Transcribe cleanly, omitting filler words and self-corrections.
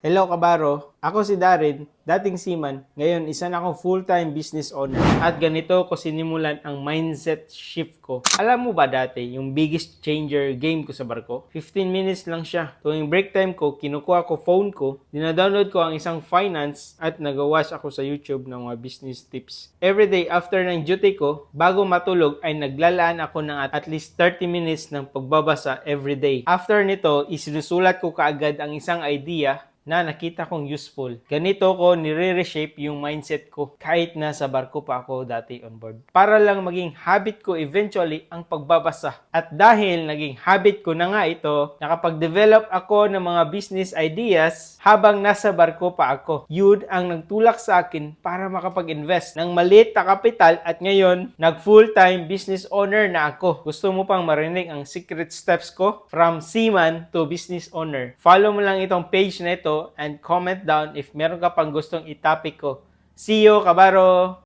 Hello kabaro, ako si Darren, dating seaman, ngayon isa na akong full-time business owner. At ganito ko sinimulan ang mindset shift ko. Alam mo ba dati, yung biggest changer game ko sa barko? 15 minutes lang siya. Tuwing break time ko, kinukuha ko phone ko, dinadownload ko ang isang finance at nag-watch ako sa YouTube ng mga business tips. Everyday after ng duty ko, bago matulog ay naglalaan ako ng at least 30 minutes ng pagbabasa everyday. After nito, isinusulat ko kaagad ang isang idea na nakita kong useful. Ganito ko nire-reshape yung mindset ko kahit nasa barko pa ako dati on board. Para lang maging habit ko eventually ang pagbabasa. At dahil naging habit ko na nga ito, nakapag-develop ako ng mga business ideas habang nasa barko pa ako. Yun ang nagtulak sa akin para makapag-invest ng maliit na kapital at ngayon, nag-full-time business owner na ako. Gusto mo pang marinig ang secret steps ko? From seaman to business owner. Follow mo lang itong page na ito and comment down if meron ka pang gustong i-topic ko. See you, kabaro!